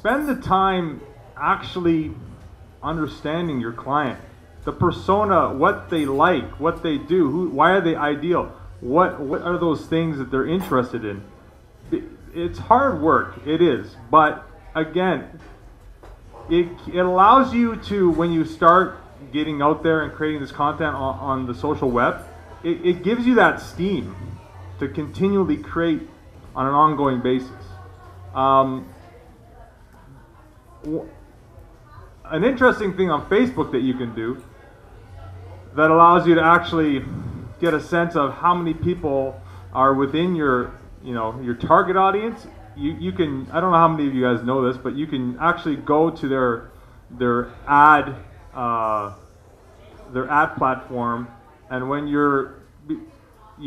spend the time actually understanding your client, the persona, what they like, what they do, why are they ideal, what are those things that they're interested in. It's hard work, it is, but again, it allows you to, when you start getting out there and creating this content on the social web, it gives you that steam to continually create on an ongoing basis. An interesting thing on Facebook that you can do that allows you to actually get a sense of how many people are within your, your target audience. You can, I don't know how many of you guys know this, but you can actually go to their ad platform, and when you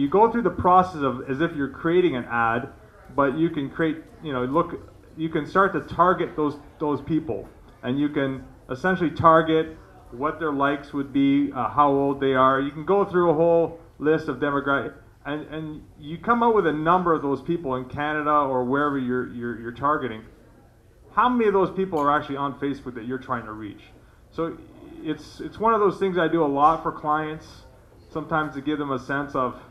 go through the process of as if you're creating an ad, but you can create, you can start to target those people, and you can essentially target what their likes would be, how old they are. You can go through a whole list of demographics, and you come out with a number of those people in Canada or wherever you're targeting. How many of those people are actually on Facebook that you're trying to reach? So it's one of those things I do a lot for clients, sometimes to give them a sense of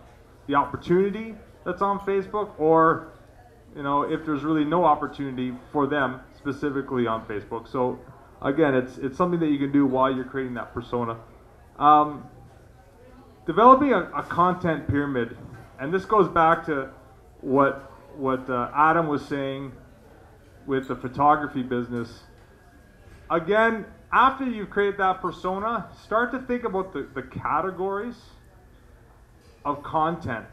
the opportunity that's on Facebook, or if there's really no opportunity for them specifically on Facebook. So again, it's something that you can do while you're creating that persona. Developing a content pyramid, and this goes back to what Adam was saying with the photography business. Again, after you've created that persona, start to think about the categories of content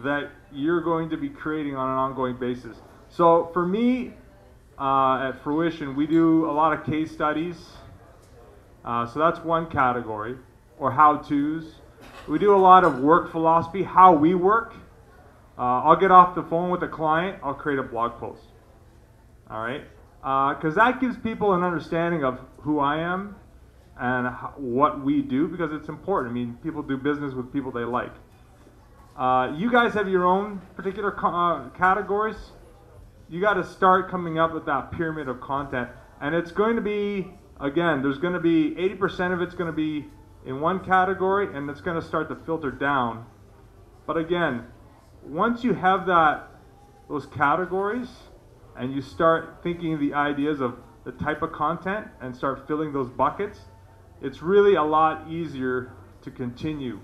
that you're going to be creating on an ongoing basis. So for me, at Fruition, we do a lot of case studies. So that's one category, or how-tos. We do a lot of work philosophy, how we work. I'll get off the phone with a client, I'll create a blog post. All right? Because that gives people an understanding of who I am and what we do, because it's important. I mean, people do business with people they like. You guys have your own particular categories. You got to start coming up with that pyramid of content, and it's going to be, again, there's going to be 80% of it's going to be in one category, and it's going to start to filter down. But again, once you have those categories, and you start thinking of the ideas of the type of content and start filling those buckets, it's really a lot easier to continue,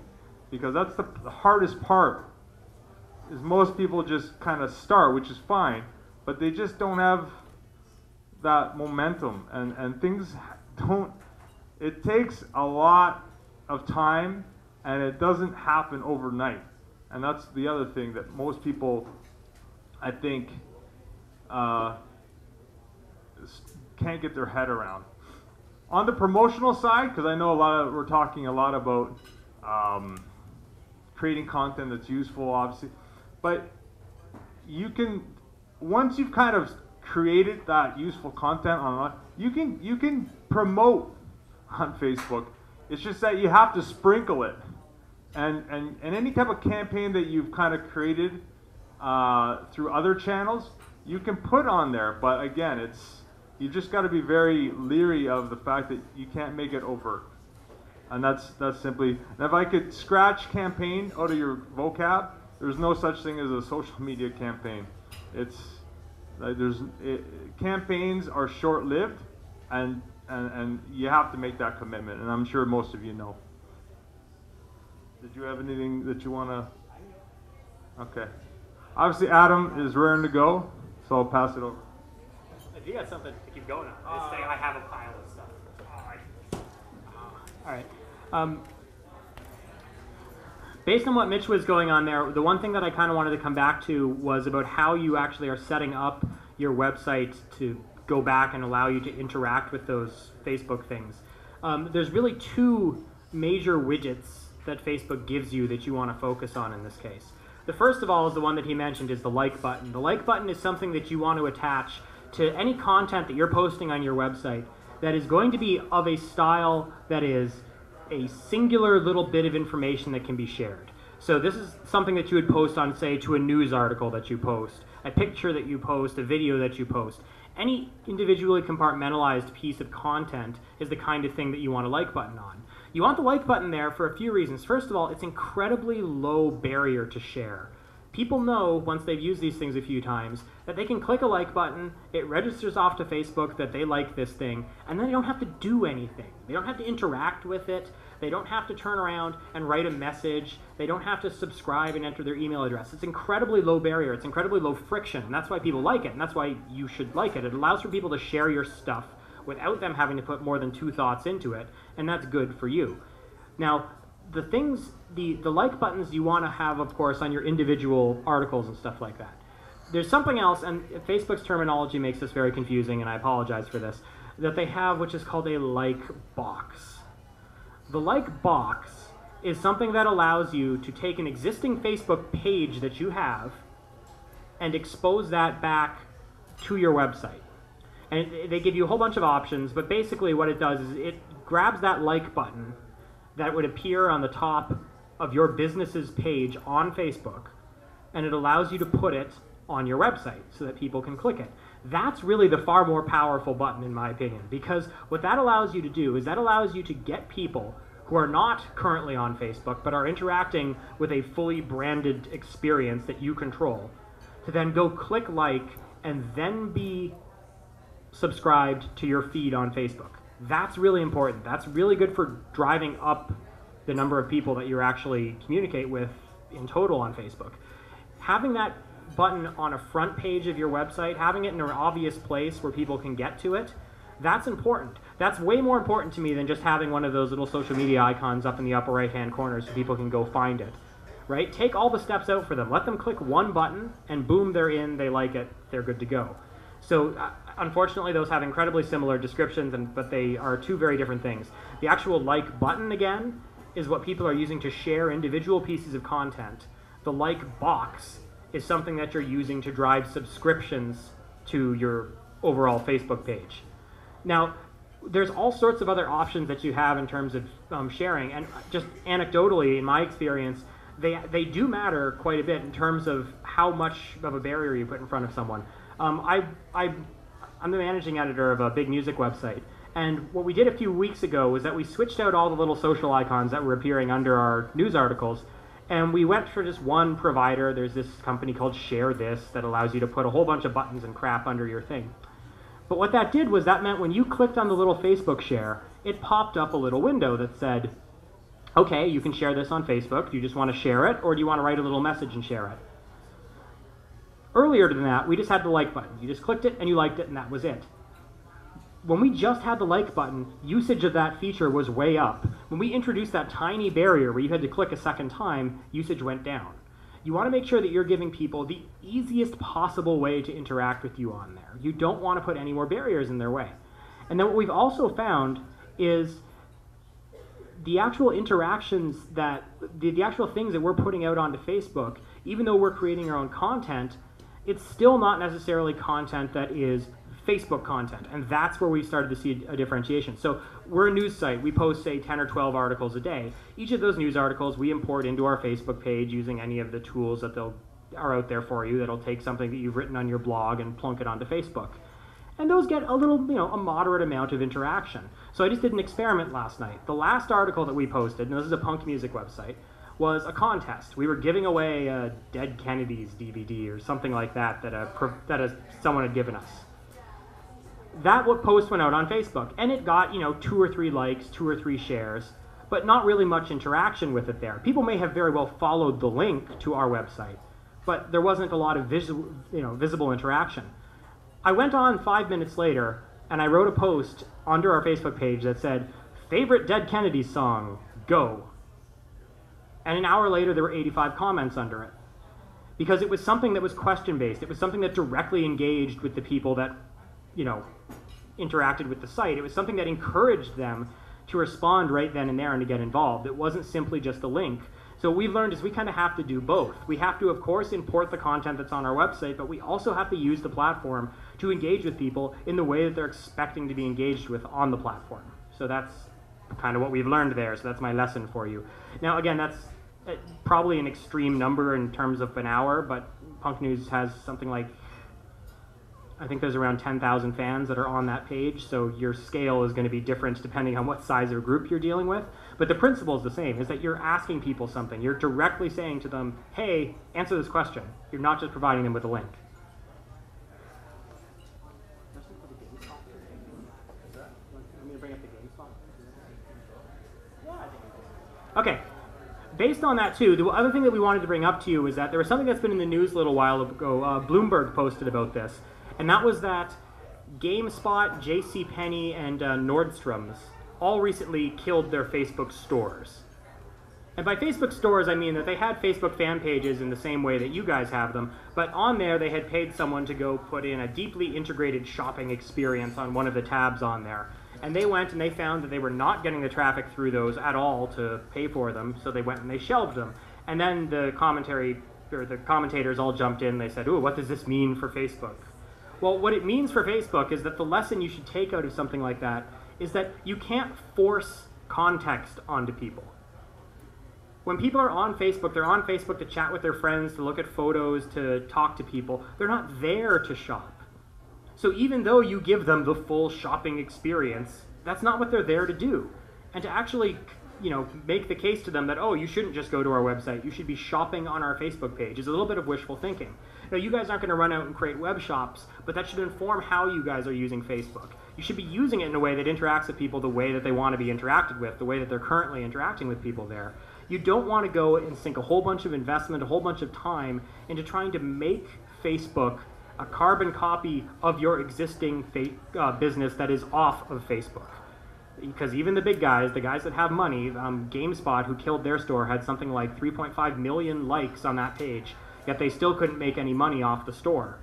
because that's the hardest part. Is most people just kind of start, which is fine, but they just don't have that momentum, and things don't, it takes a lot of time, and it doesn't happen overnight. And that's the other thing that most people, I think, can't get their head around. On the promotional side, because I know we're talking a lot about creating content that's useful, obviously, but you can, once you've kind of created that useful content online, you can promote on Facebook. It's just that you have to sprinkle it, and any type of campaign that you've kind of created through other channels, you can put on there. But again, you just got to be very leery of the fact that you can't make it overt. And that's simply, and if I could scratch campaign out of your vocab, there's no such thing as a social media campaign. Campaigns are short-lived, and you have to make that commitment, and I'm sure most of you know. Did you have anything that you want to? Okay. Obviously, Adam is raring to go, so I'll pass it over. If you got something to keep going on, just say I have a pile of stuff. All right. Based on what Mitch was going on there, the one thing that I kind of wanted to come back to was about how you actually are setting up your website to go back and allow you to interact with those Facebook things. There's really two major widgets that Facebook gives you that you want to focus on in this case. The first of all is the one that he mentioned, is the like button. The like button is something that you want to attach to any content that you're posting on your website that is going to be of a style that is a singular little bit of information that can be shared. So this is something that you would post on, say, to a news article that you post, a picture that you post, a video that you post. Any individually compartmentalized piece of content is the kind of thing that you want a like button on. You want the like button there for a few reasons. First of all, it's incredibly low barrier to share. People know, once they've used these things a few times, that they can click a like button, it registers off to Facebook that they like this thing, and then they don't have to do anything. They don't have to interact with it. They don't have to turn around and write a message. They don't have to subscribe and enter their email address. It's incredibly low barrier. It's incredibly low friction, and that's why people like it, and that's why you should like it. It allows for people to share your stuff without them having to put more than 2 thoughts into it, and that's good for you. Now, the things, the like buttons you want to have, of course, on your individual articles and stuff like that. There's something else, and Facebook's terminology makes this very confusing, and I apologize for this, that they have, which is called a like box. The like box is something that allows you to take an existing Facebook page that you have and expose that back to your website. And they give you a whole bunch of options, but basically what it does is it grabs that like button that would appear on the top of your business's page on Facebook, and it allows you to put it on your website so that people can click it. That's really the far more powerful button, in my opinion, because what that allows you to do is that allows you to get people who are not currently on Facebook but are interacting with a fully branded experience that you control to then go click like and then be subscribed to your feed on Facebook. That's really important. That's really good for driving up the number of people that you actually communicate with in total on Facebook. Having that button on a front page of your website, having it in an obvious place where people can get to it, that's important. That's way more important to me than just having one of those little social media icons up in the upper right-hand corner so people can go find it. Right? Take all the steps out for them. Let them click one button, and boom, they're in, they like it, they're good to go. So unfortunately, those have incredibly similar descriptions, but they are 2 very different things. The actual like button, again, is what people are using to share individual pieces of content. The like box is something that you're using to drive subscriptions to your overall Facebook page. Now, there's all sorts of other options that you have in terms of sharing, and just anecdotally, in my experience, they do matter quite a bit in terms of how much of a barrier you put in front of someone. I'm the managing editor of a big music website, and what we did a few weeks ago was that we switched out all the little social icons that were appearing under our news articles, and we went for just one provider. There's this company called Share This that allows you to put a whole bunch of buttons and crap under your thing. But what that did was that meant when you clicked on the little Facebook share, it popped up a little window that said, okay, you can share this on Facebook. Do you just want to share it, or do you want to write a little message and share it? Earlier than that, we just had the like button. You just clicked it and you liked it, and that was it. When we just had the like button, usage of that feature was way up. When we introduced that tiny barrier where you had to click a second time, usage went down. You want to make sure that you're giving people the easiest possible way to interact with you on there. You don't want to put any more barriers in their way. And then what we've also found is the actual interactions that, the actual things that we're putting out onto Facebook, even though we're creating our own content, it's still not necessarily content that is Facebook content, and that's where we started to see a differentiation. So we're a news site. We post, say, 10 or 12 articles a day. Each of those news articles we import into our Facebook page using any of the tools that are out there for you that'll take something that you've written on your blog and plunk it onto Facebook. And those get a little, a moderate amount of interaction. So I just did an experiment last night. The last article that we posted, and this is a punk music website, was a contest. We were giving away a Dead Kennedys DVD or something like that someone had given us. That post went out on Facebook, and it got 2 or 3 likes, 2 or 3 shares, but not really much interaction with it there. People may have very well followed the link to our website, but there wasn't a lot of visible interaction. I went on 5 minutes later, and I wrote a post under our Facebook page that said, "Favorite Dead Kennedys song, go." And an hour later, there were 85 comments under it. Because it was something that was question-based. It was something that directly engaged with the people that, interacted with the site. It was something that encouraged them to respond right then and there and to get involved. It wasn't simply just a link. So what we've learned is we kind of have to do both. We have to, of course, import the content that's on our website, but we also have to use the platform to engage with people in the way that they're expecting to be engaged with on the platform. So that's kind of what we've learned there. So that's my lesson for you. Now, again, that's probably an extreme number in terms of an hour, but Punk News has something like I think there's around 10,000 fans that are on that page, so your scale is going to be different depending on what size of group you're dealing with. But the principle is the same, is that you're asking people something. You're directly saying to them, hey, answer this question. You're not just providing them with a link. Okay. Based on that, too, the other thing that we wanted to bring up to you is that there was something that's been in the news a little while ago. Bloomberg posted about this, and that was that GameSpot, JCPenney, and Nordstrom's all recently killed their Facebook stores. And by Facebook stores, I mean that they had Facebook fan pages in the same way that you guys have them, but on there they had paid someone to go put in a deeply integrated shopping experience on one of the tabs on there. And they went and they found that they were not getting the traffic through those at all to pay for them, so they went and they shelved them. And then the commentators all jumped in. They said, "Ooh, what does this mean for Facebook?" Well, what it means for Facebook is that the lesson you should take out of something like that is that you can't force context onto people. When people are on Facebook, they're on Facebook to chat with their friends, to look at photos, to talk to people. They're not there to shop. So even though you give them the full shopping experience, that's not what they're there to do. And to actually, make the case to them that, oh, you shouldn't just go to our website, you should be shopping on our Facebook page, is a little bit of wishful thinking. Now, you guys aren't going to run out and create web shops, but that should inform how you guys are using Facebook. You should be using it in a way that interacts with people the way that they want to be interacted with, the way that they're currently interacting with people there. You don't want to go and sink a whole bunch of investment, a whole bunch of time into trying to make Facebook a carbon copy of your existing business that is off of Facebook. Because even the big guys, the guys that have money, GameSpot, who killed their store, had something like 3.5 million likes on that page, yet they still couldn't make any money off the store.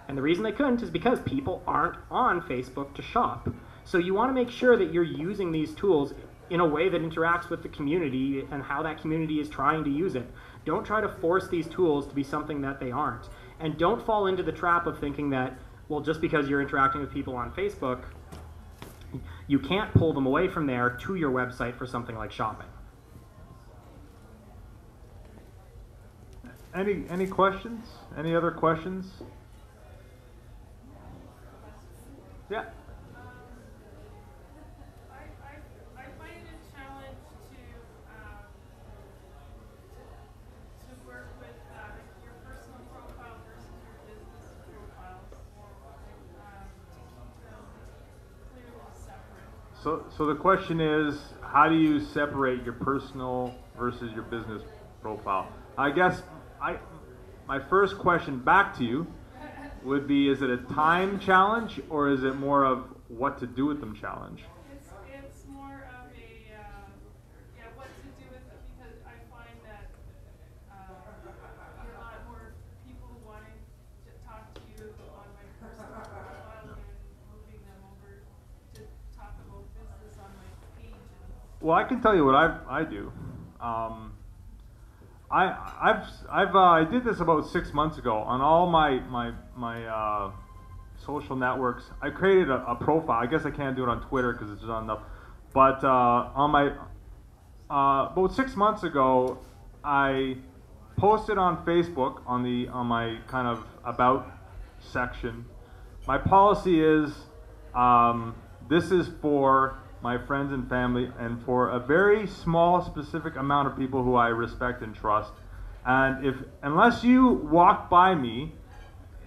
And the reason they couldn't is because people aren't on Facebook to shop. So you want to make sure that you're using these tools in a way that interacts with the community and how that community is trying to use it. Don't try to force these tools to be something that they aren't. And don't fall into the trap of thinking that, well, just because you're interacting with people on Facebook, you can't pull them away from there to your website for something like shopping. Any questions? Any other questions? Yeah. I find it a challenge to work with your personal profile versus your business profile, to keep them clearly separate. So the question is, how do you separate your personal versus your business profile? I guess my first question back to you would be, is it a time challenge or is it more of what to do with them challenge? It's more of a what to do with it, because I find that a lot more people wanting to talk to you on my personal profile and moving them over to talk about business on my page. Well, I can tell you what I do. I did this about 6 months ago on all my social networks. I created a profile. I guess I can't do it on Twitter because it's not enough. But on my about 6 months ago, I posted on Facebook on my kind of about section. My policy is this is for my friends and family, and for a very small, specific amount of people who I respect and trust. And unless you walked by me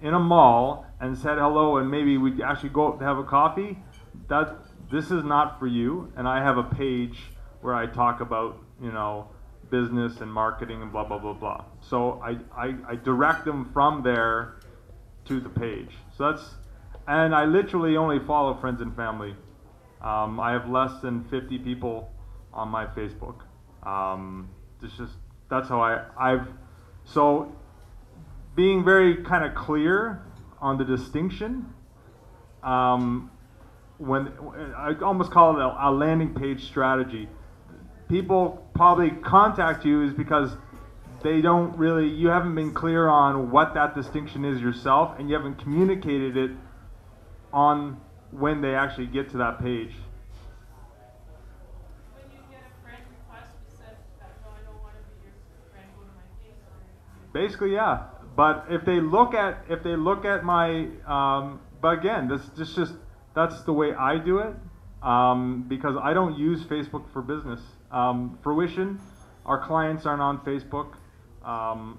in a mall and said hello, and maybe we actually go out to have a coffee, this is not for you. And I have a page where I talk about business and marketing and blah blah blah blah. So I direct them from there to the page. So and I literally only follow friends and family. I have less than 50 people on my Facebook. That's how so being very kind of clear on the distinction, when I almost call it a landing page strategy. People probably contact you is because you haven't been clear on what that distinction is yourself, and you haven't communicated it on when they actually get to that page. When you get a friend request, you said that, no, I don't want to be your friend, go to my page. Basically, yeah. But if they look at my but again, that's the way I do it, because I don't use Facebook for business. Fruition, our clients aren't on Facebook. Our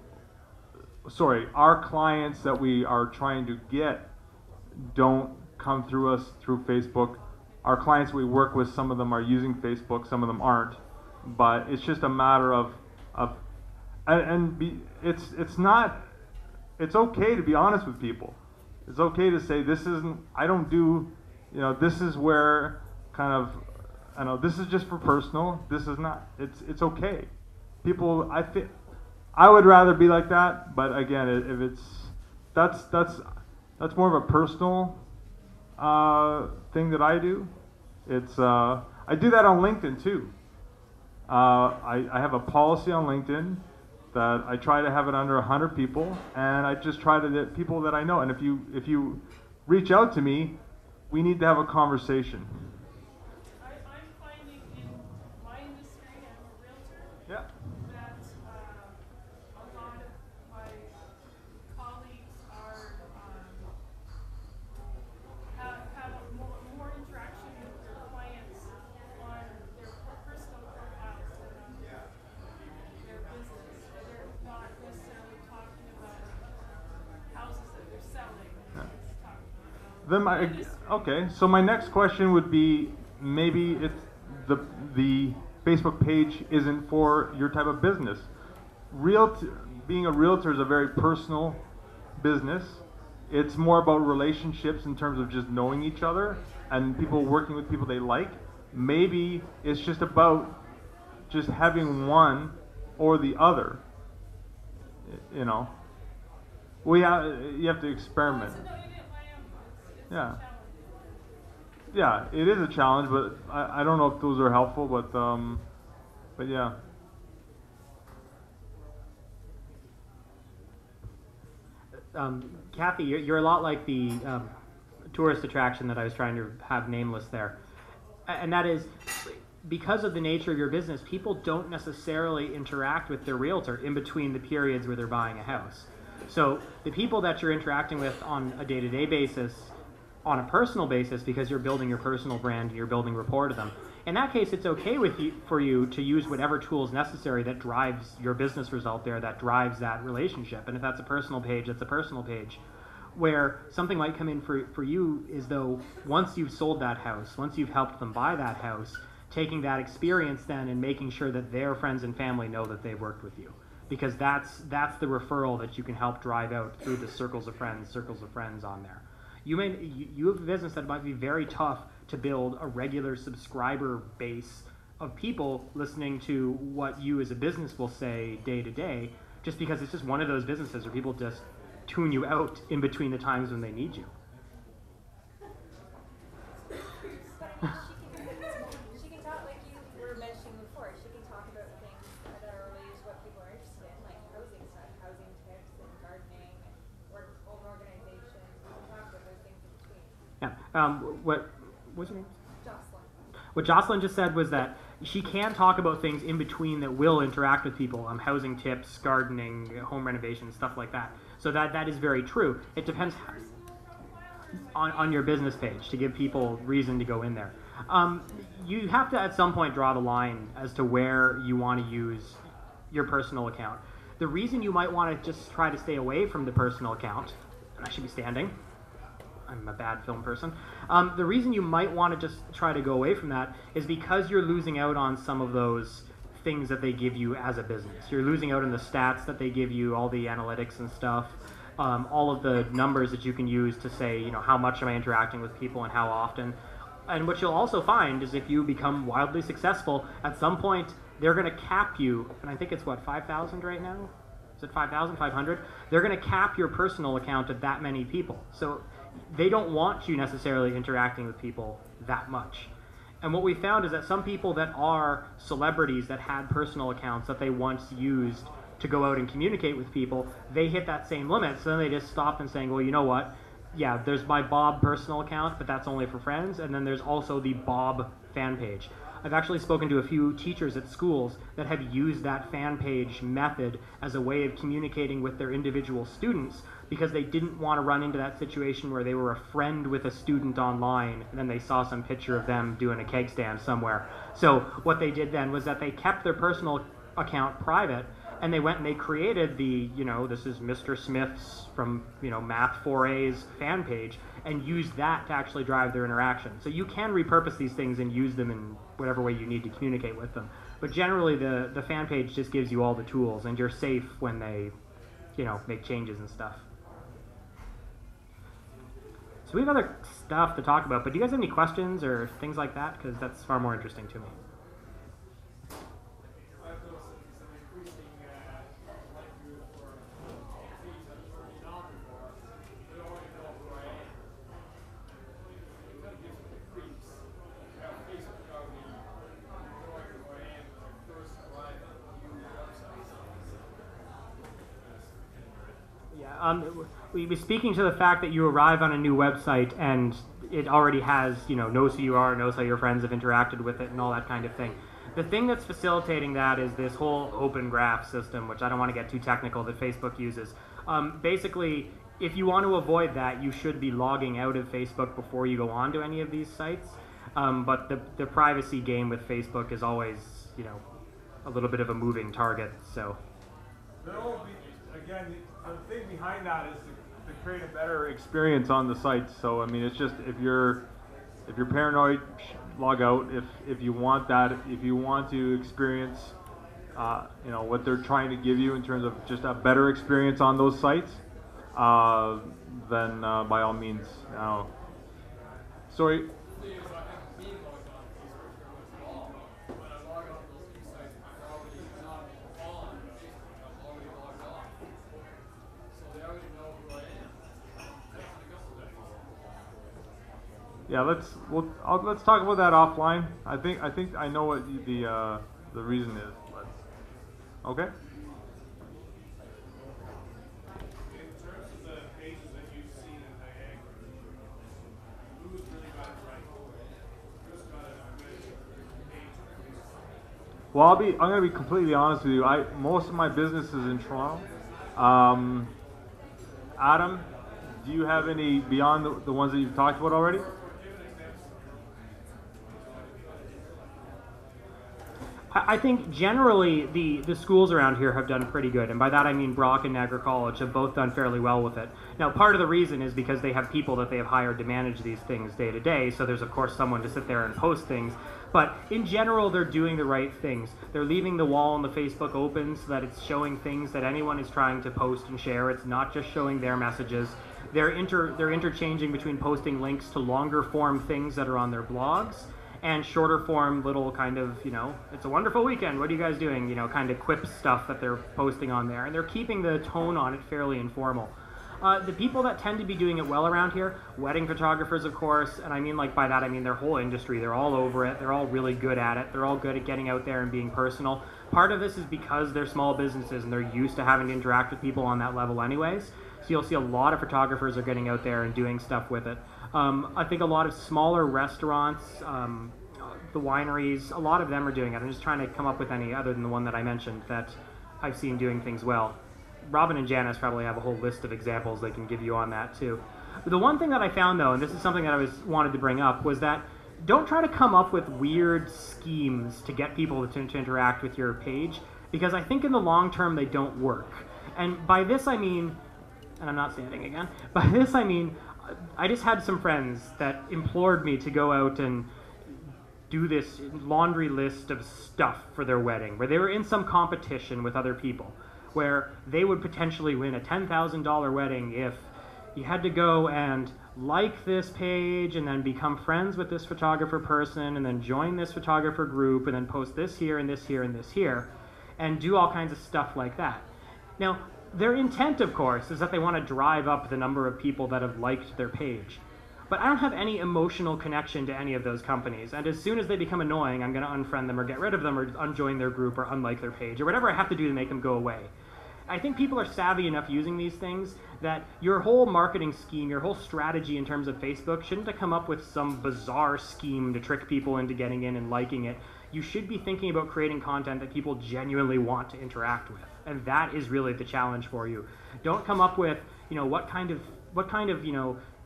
clients that we are trying to get don't come through us through Facebook. Our clients we work with, some of them are using Facebook, some of them aren't. But it's just a matter of it's okay to be honest with people. It's okay to say this isn't, I don't do, this is where kind of, I know this is just for personal, this is not, it's okay. People, I would rather be like that, but again, if it's, that's more of a personal thing that I do. It's, I do that on LinkedIn too. I have a policy on LinkedIn that I try to have it under 100 people, and I just try to get people that I know. And if you reach out to me, we need to have a conversation. I'm finding in my industry, I'm a realtor, Yeah. that a lot of my colleagues are have more interaction with their clients on their personal profiles than on their business. They're not necessarily talking about houses that they're selling. It's talking about Okay, so my next question would be, maybe it's the Facebook page isn't for your type of business. Being a realtor is a very personal business. It's more about relationships in terms of just knowing each other and people working with people they like. Maybe it's just about just having one or the other. You have to experiment. Yeah. Yeah, it is a challenge, but I don't know if those are helpful, but yeah. Kathy, you're a lot like the tourist attraction that I was trying to have nameless there. And that is, because of the nature of your business, people don't necessarily interact with their realtor in between the periods where they're buying a house. So the people that you're interacting with on a day-to-day basis, on a personal basis, because you're building your personal brand and you're building rapport to them, in that case, it's okay for you to use whatever tools necessary that drives your business result there, that drives that relationship. And if that's a personal page, that's a personal page. Where something might come in for you is though, once you've sold that house, once you've helped them buy that house, taking that experience then and making sure that their friends and family know that they've worked with you. Because that's the referral that you can help drive out through the circles of friends on there. You have a business that might be very tough to build a regular subscriber base of people listening to what you as a business will say day to day, just because it's just one of those businesses where people just tune you out in between the times when they need you. She can talk, like you were mentioning before, she can talk about things that are related to what people are interested in, like housing stuff, housing tips and gardening and home organization. We can talk about those things in between. Yeah. What's your name? Jocelyn. What Jocelyn just said was that she can talk about things in between that will interact with people, housing tips, gardening, home renovation, stuff like that. So that is very true. It depends on your business page to give people reason to go in there. You have to at some point draw the line as to where you want to use your personal account. The reason you might want to just try to stay away from the personal account, and I should be standing, I'm a bad film person. The reason you might want to just try to go away from that is because you're losing out on some of those things that they give you as a business. You're losing out on the stats that they give you, all the analytics and stuff, all of the numbers that you can use to say, how much am I interacting with people and how often. And what you'll also find is if you become wildly successful, at some point they're going to cap you, and I think it's 5,000 right now? Is it 5,000, 500? They're going to cap your personal account at that many people. So they don't want you necessarily interacting with people that much. And what we found is that some people that are celebrities that had personal accounts that they once used to go out and communicate with people, they hit that same limit. So then they just stopped and saying, well, you know what? Yeah, there's my Bob personal account, but that's only for friends. And then there's also the Bob fan page. I've actually spoken to a few teachers at schools that have used that fan page method as a way of communicating with their individual students, because they didn't want to run into that situation where they were a friend with a student online and then they saw some picture of them doing a keg stand somewhere. So what they did then was that they kept their personal account private, and they went and they created the, this is Mr. Smith's from, Math 4A's fan page, and used that to actually drive their interaction. So you can repurpose these things and use them in whatever way you need to communicate with them. But generally the fan page just gives you all the tools, and you're safe when they, make changes and stuff. So we have other stuff to talk about, but do you guys have any questions or things like that? Because that's far more interesting to me. We were speaking to the fact that you arrive on a new website and it already has, knows who you are, knows how your friends have interacted with it and all that kind of thing. The thing that's facilitating that is this whole open graph system, which I don't want to get too technical, that Facebook uses. Basically, if you want to avoid that, you should be logging out of Facebook before you go on to any of these sites. But the privacy game with Facebook is always, a little bit of a moving target. So. Again, the thing behind that is to create a better experience on the site. So I mean, it's just if you're paranoid, log out. If you want that, if you want to experience, what they're trying to give you in terms of just a better experience on those sites, then by all means. Sorry. Yeah, let's talk about that offline. I think I know what the reason is. But okay. In terms of the pages that you've seen in Niagara, who's really got it right? Who's got a good page? Well, I'm gonna be completely honest with you. Most of my business is in Toronto. Adam, do you have any beyond the ones that you've talked about already? I think generally the schools around here have done pretty good, and by that I mean Brock and Niagara College have both done fairly well with it. Now, part of the reason is because they have people that they have hired to manage these things day to day, so there's of course someone to sit there and post things, but in general they're doing the right things. They're leaving the wall on the Facebook open so that it's showing things that anyone is trying to post and share. It's not just showing their messages. They're interchanging between posting links to longer form things that are on their blogs, and shorter form little kind of, it's a wonderful weekend, what are you guys doing, kind of quip stuff that they're posting on there. And they're keeping the tone on it fairly informal. The people that tend to be doing it well around here, wedding photographers, of course, and I mean by that I mean their whole industry. They're all over it. They're all really good at it. They're all good at getting out there and being personal. Part of this is because they're small businesses and they're used to having to interact with people on that level anyways. So you'll see a lot of photographers are getting out there and doing stuff with it. I think a lot of smaller restaurants, the wineries, a lot of them are doing it. I'm just trying to come up with any other than the one that I mentioned that I've seen doing things well. Robin and Janice probably have a whole list of examples they can give you on that too. But the one thing that I found though, and this is something that I wanted to bring up, was that don't try to come up with weird schemes to get people to interact with your page, because I think in the long term they don't work. And by this I mean, and I'm not standing again, by this I mean, I just had some friends that implored me to go out and do this laundry list of stuff for their wedding, where they were in some competition with other people, where they would potentially win a $10,000 wedding if you had to go and like this page and then become friends with this photographer person and then join this photographer group and then post this here and this here and this here and do all kinds of stuff like that. Now, their intent, of course, is that they want to drive up the number of people that have liked their page. But I don't have any emotional connection to any of those companies, and as soon as they become annoying, I'm going to unfriend them or get rid of them or unjoin their group or unlike their page or whatever I have to do to make them go away. I think people are savvy enough using these things that your whole marketing scheme, your whole strategy in terms of Facebook shouldn't have come up with some bizarre scheme to trick people into getting in and liking it. You should be thinking about creating content that people genuinely want to interact with. And that is really the challenge for you. Don't come up with, what kind of,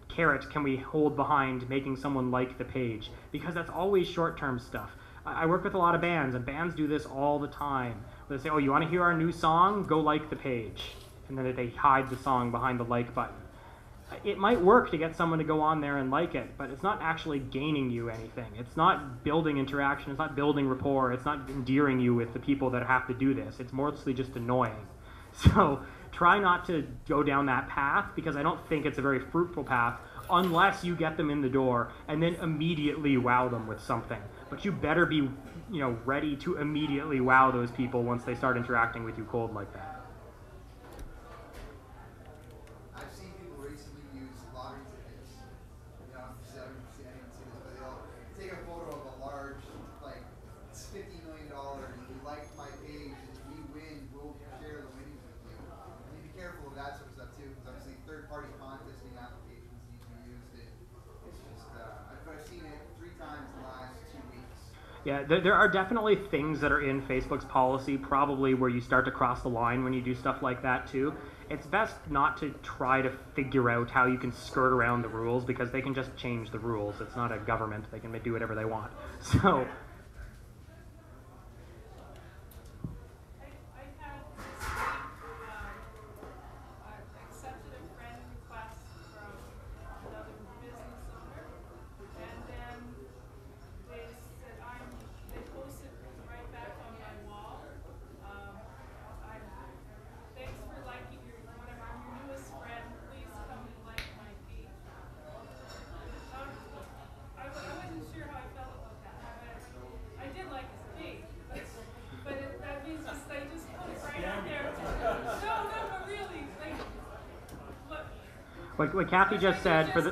carrot can we hold behind making someone like the page, because that's always short-term stuff. I work with a lot of bands, and bands do this all the time. They say, oh, you want to hear our new song? Go like the page. And then they hide the song behind the like button. It might work to get someone to go on there and like it, but it's not actually gaining you anything. It's not building interaction. It's not building rapport. It's not endearing you with the people that have to do this. It's mostly just annoying. So try not to go down that path, because I don't think it's a very fruitful path unless you get them in the door and then immediately wow them with something. But you better be, ready to immediately wow those people once they start interacting with you cold like that. I've seen people recently use lottery tickets. I don't see this, but they'll take a photo of a large, it's $50 million. If you like my page, if we win, we'll share the winnings with you. You need to be careful of that sort of stuff too, because obviously third-party contesting applications need to be used. It's just, I've seen it 3 times in the last 2 weeks. Yeah, there are definitely things that are in Facebook's policy, probably where you start to cross the line when you do stuff like that too. It's best not to try to figure out how you can skirt around the rules, because they can just change the rules. It's not a government. They can do whatever they want. So. I had this week, I accepted a friend request from another business owner, and then they said they posted right back on my wall. Thanks for liking one of our newest friends. Please come and like my page. I wasn't sure how I felt about that. I did like his page, but that means they just put it right out there. No, but really, look. What Kathy just said, for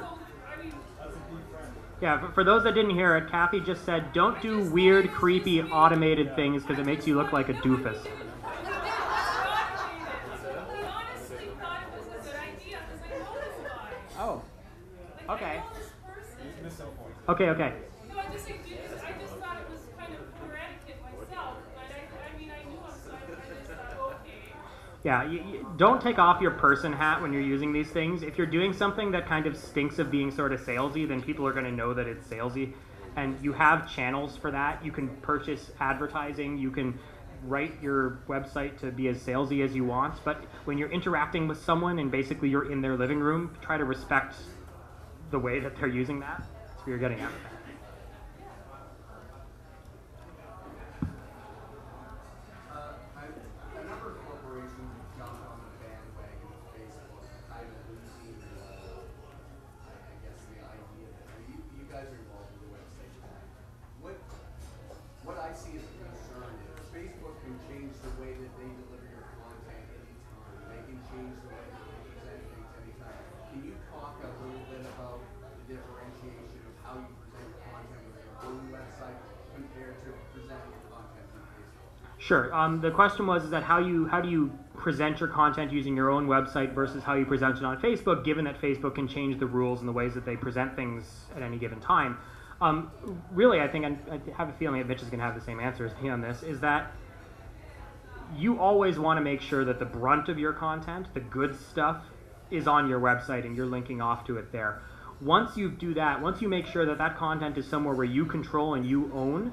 those that didn't hear it, Kathy just said, don't do weird, creepy, automated things because it makes you look like a doofus. Oh, okay. Okay. No, I just thought it was kind of poor etiquette myself, but I knew him, so I just thought, okay. Yeah, you don't take off your person hat when you're using these things. If you're doing something that kind of stinks of being sort of salesy, then people are going to know that it's salesy. And you have channels for that. You can purchase advertising. You can write your website to be as salesy as you want. But when you're interacting with someone and basically you're in their living room, try to respect the way that they're using that. That's what you're getting at with that. A number of corporations have jumped on the bandwagon of Facebook, kind of losing, I guess, the idea that you guys are involved in the website. What I see as a concern is Facebook can change the way that they deliver your content anytime. They can change the way that they present things anytime. Can you talk a little bit about the differentiation of how you present content with your own website compared to presenting your content on Facebook? Sure. The question was that how do you present your content using your own website versus how you present it on Facebook, given that Facebook can change the rules and the ways that they present things at any given time. Really, I think, I have a feeling that Mitch is going to have the same answer as me on this, is that you always want to make sure that the brunt of your content, the good stuff, is on your website and you're linking off to it there. Once you do that, once you make sure that that content is somewhere where you control and you own,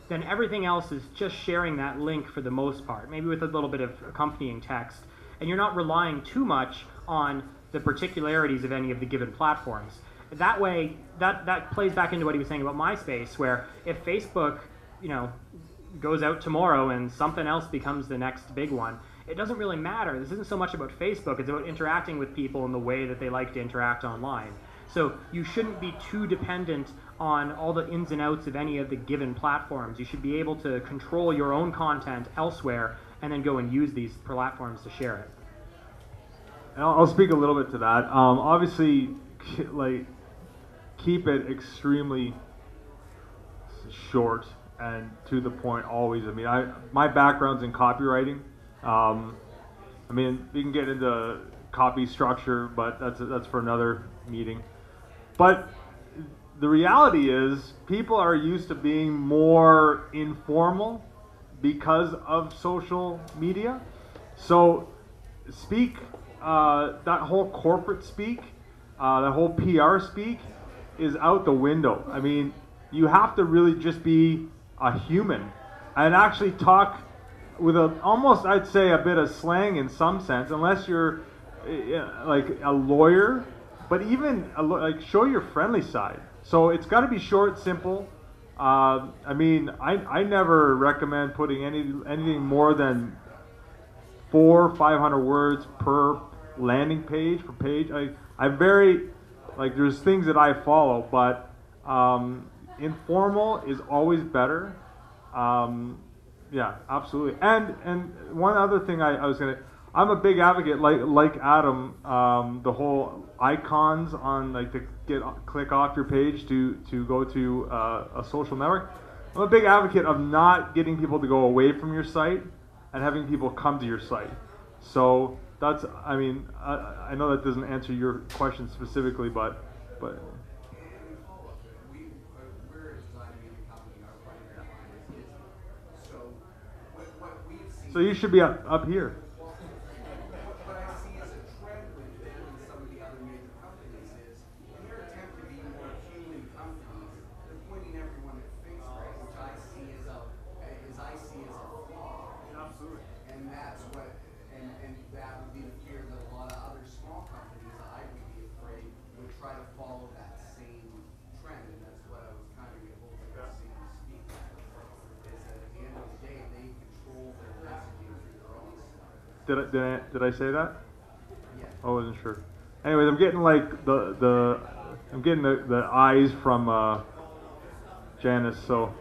then everything else is just sharing that link for the most part, maybe with a little bit of accompanying text. And you're not relying too much on the particularities of any of the given platforms. That way, that plays back into what he was saying about MySpace, where if Facebook, goes out tomorrow and something else becomes the next big one, it doesn't really matter. This isn't so much about Facebook, it's about interacting with people in the way that they like to interact online. So you shouldn't be too dependent on all the ins and outs of any of the given platforms. You should be able to control your own content elsewhere and then go and use these platforms to share it. And I'll speak a little bit to that. Obviously, keep it extremely short and to the point always. I mean, my background's in copywriting. I mean, we can get into copy structure, but that's for another meeting. But the reality is, people are used to being more informal because of social media. So speak, that whole corporate speak, that whole PR speak is out the window. I mean, you have to really just be a human and actually talk with almost, I'd say, a bit of slang in some sense, unless you're like a lawyer, but even like show your friendly side. So it's got to be short, simple. I mean, I never recommend putting anything more than 400 or 500 words per landing page per page. I'm very, like, there's things that I follow, but informal is always better. Yeah, absolutely. And one other thing I'm a big advocate, like Adam, the whole icons on, like, to click off your page to go to a social network. I'm a big advocate of not getting people to go away from your site and having people come to your site. So that's, I mean, I know that doesn't answer your question specifically, but We're a design media company. Our primary client is Disney. So what we've seen. So you should be up here. What I see as a trend with them and some of the other major companies is, in their attempt to be more human companies, they're pointing everyone at Facebook, which I see as a flaw. Absolutely. And that's what, and that would be the fear that a lot of other small companies, I would be afraid, would try to follow that same trend. And that's what I was kind of hoping to see you speak at, is that at the end of the day, they control their messaging through their own stuff. Did I say that? Yeah. I wasn't sure. Anyways, I'm getting like I'm getting the eyes from Janice. So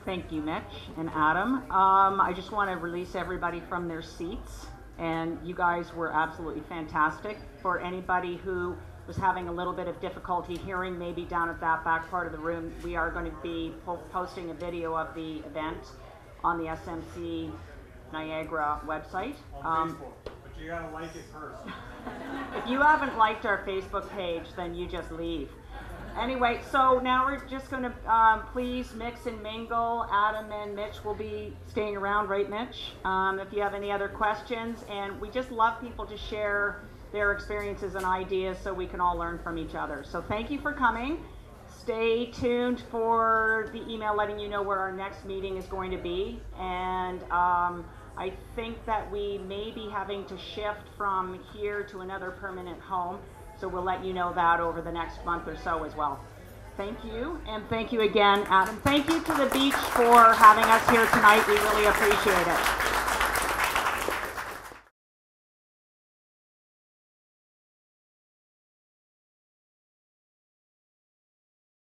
thank you, Mitch and Adam. I just want to release everybody from their seats, and you guys were absolutely fantastic. For anybody who was having a little bit of difficulty hearing, maybe down at that back part of the room, we are going to be posting a video of the event on the SMC Niagara website. on Facebook, but you gotta like it first. If you haven't liked our Facebook page, then you just leave. Anyway, so now we're just going to please mix and mingle. Adam and Mitch will be staying around, right, Mitch? If you have any other questions, and we just love people to share their experiences and ideas so we can all learn from each other. So thank you for coming. Stay tuned for the email letting you know where our next meeting is going to be. And I think that we may be having to shift from here to another permanent home. So we'll let you know that over the next month or so as well. Thank you, and thank you again, Adam. Thank you to the beach for having us here tonight. We really appreciate it.